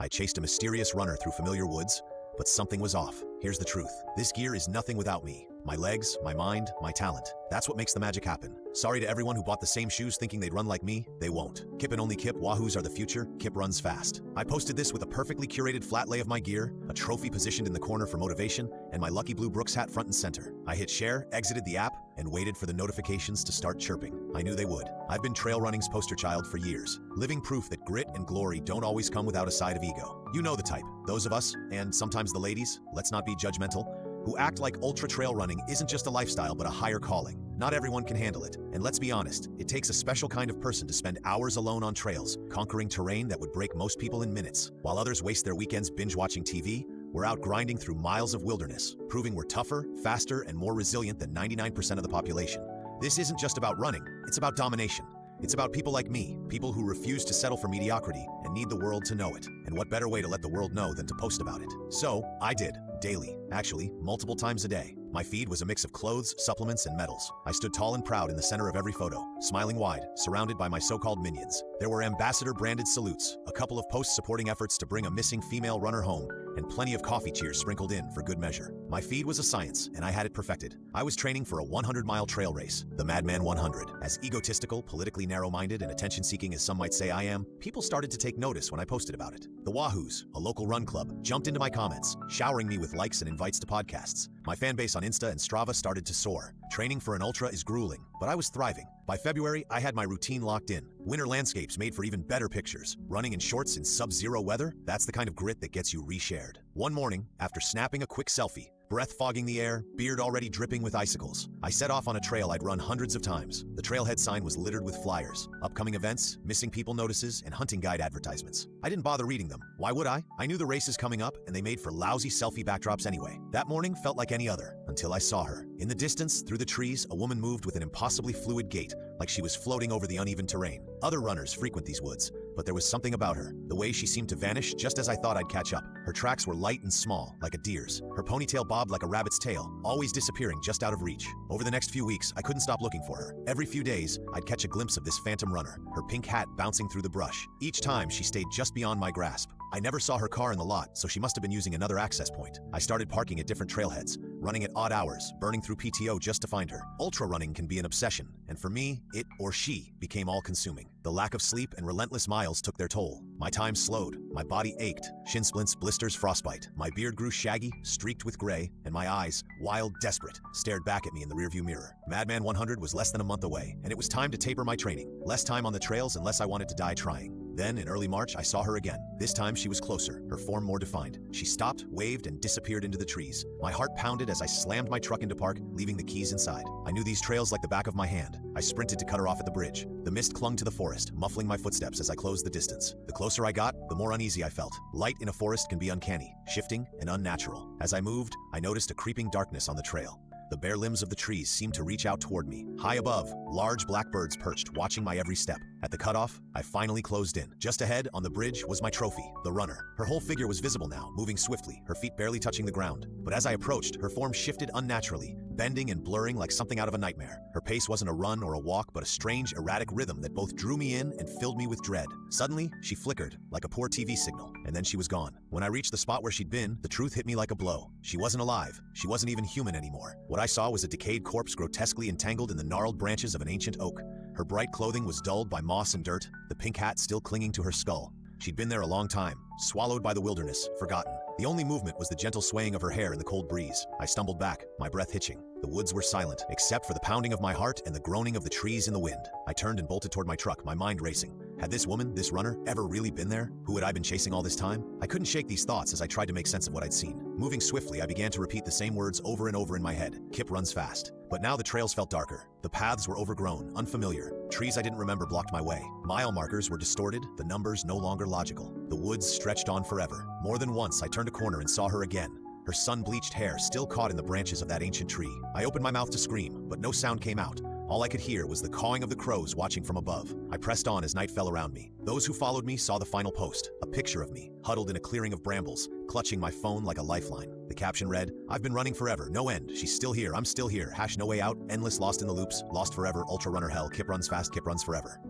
I chased a mysterious runner through familiar woods, but something was off. Here's the truth. This gear is nothing without me. My legs, my mind, my talent. That's what makes the magic happen. Sorry to everyone who bought the same shoes thinking they'd run like me. They won't. Kip and only Kip, Wahoos are the future. Kip runs fast. I posted this with a perfectly curated flat lay of my gear, a trophy positioned in the corner for motivation, and my lucky blue Brooks hat front and center. I hit share, exited the app, and waited for the notifications to start chirping. I knew they would. I've been trail running's poster child for years, living proof that grit and glory don't always come without a side of ego. You know the type. Those of us, and sometimes the ladies, let's not be judgmental, who act like ultra trail running isn't just a lifestyle but a higher calling. Not everyone can handle it, and let's be honest, it takes a special kind of person to spend hours alone on trails, conquering terrain that would break most people in minutes. While others waste their weekends binge-watching TV, we're out grinding through miles of wilderness, proving we're tougher, faster, and more resilient than 99% of the population. This isn't just about running, it's about domination. It's about people like me, people who refuse to settle for mediocrity and need the world to know it. And what better way to let the world know than to post about it? So, I did. Daily. Actually, multiple times a day. My feed was a mix of clothes, supplements, and medals. I stood tall and proud in the center of every photo, smiling wide, surrounded by my so-called minions. There were ambassador-branded salutes, a couple of posts supporting efforts to bring a missing female runner home, and plenty of coffee cheers sprinkled in for good measure. My feed was a science, and I had it perfected. I was training for a 100-mile trail race, the Madman 100. As egotistical, politically narrow-minded, and attention-seeking as some might say I am, people started to take notice when I posted about it. The Wahoos, a local run club, jumped into my comments, showering me with likes and invites to podcasts. My fan base on Insta and Strava started to soar. Training for an ultra is grueling, but I was thriving. By February, I had my routine locked in. Winter landscapes made for even better pictures. Running in shorts in sub-zero weather, that's the kind of grit that gets you reshared. One morning, after snapping a quick selfie, breath fogging the air, beard already dripping with icicles, I set off on a trail I'd run hundreds of times. The trailhead sign was littered with flyers, upcoming events, missing people notices, and hunting guide advertisements. I didn't bother reading them. Why would I? I knew the race is coming up, and they made for lousy selfie backdrops anyway. That morning felt like any other, until I saw her. In the distance, through the trees, a woman moved with an impossibly fluid gait, like she was floating over the uneven terrain. Other runners frequent these woods, but there was something about her, the way she seemed to vanish just as I thought I'd catch up. Her tracks were light and small, like a deer's. Her ponytail bobbed like a rabbit's tail, always disappearing just out of reach. Over the next few weeks, I couldn't stop looking for her. Every few days, I'd catch a glimpse of this phantom runner, her pink hat bouncing through the brush. Each time, she stayed just beyond my grasp. I never saw her car in the lot, so she must have been using another access point. I started parking at different trailheads, running at odd hours, burning through PTO just to find her. Ultra running can be an obsession, and for me, it or she became all-consuming. The lack of sleep and relentless miles took their toll. My time slowed, my body ached, shin splints, blisters, frostbite. My beard grew shaggy, streaked with gray, and my eyes, wild, desperate, stared back at me in the rearview mirror. Madman 100 was less than a month away, and it was time to taper my training. Less time on the trails unless I wanted to die trying. Then, in early March, I saw her again. This time, she was closer, her form more defined. She stopped, waved, and disappeared into the trees. My heart pounded as I slammed my truck into park, leaving the keys inside. I knew these trails like the back of my hand. I sprinted to cut her off at the bridge. The mist clung to the forest, muffling my footsteps as I closed the distance. The closer I got, the more uneasy I felt. Light in a forest can be uncanny, shifting, and unnatural. As I moved, I noticed a creeping darkness on the trail. The bare limbs of the trees seemed to reach out toward me. High above, large black birds perched, watching my every step. At the cutoff, I finally closed in. Just ahead, on the bridge, was my trophy, the runner. Her whole figure was visible now, moving swiftly, her feet barely touching the ground. But as I approached, her form shifted unnaturally, bending and blurring like something out of a nightmare. Her pace wasn't a run or a walk, but a strange, erratic rhythm that both drew me in and filled me with dread. Suddenly, she flickered, like a poor TV signal, and then she was gone. When I reached the spot where she'd been, the truth hit me like a blow. She wasn't alive. She wasn't even human anymore. What I saw was a decayed corpse grotesquely entangled in the gnarled branches of an ancient oak. Her bright clothing was dulled by moss and dirt, the pink hat still clinging to her skull. She'd been there a long time, swallowed by the wilderness, forgotten. The only movement was the gentle swaying of her hair in the cold breeze. I stumbled back, my breath hitching. The woods were silent, except for the pounding of my heart and the groaning of the trees in the wind. I turned and bolted toward my truck, my mind racing. Had this woman, this runner, ever really been there? Who had I been chasing all this time? I couldn't shake these thoughts as I tried to make sense of what I'd seen. Moving swiftly, I began to repeat the same words over and over in my head. Kip runs fast. But now the trails felt darker. The paths were overgrown, unfamiliar. Trees I didn't remember blocked my way. Mile markers were distorted, the numbers no longer logical. The woods stretched on forever. More than once, I turned a corner and saw her again. Her sun-bleached hair still caught in the branches of that ancient tree. I opened my mouth to scream, but no sound came out. All I could hear was the cawing of the crows watching from above. I pressed on as night fell around me. Those who followed me saw the final post, a picture of me, huddled in a clearing of brambles, clutching my phone like a lifeline. The caption read, "I've been running forever, no end. She's still here, I'm still here. # no way out, endless lost in the loops, lost forever, ultra runner hell, Kip runs fast, Kip runs forever."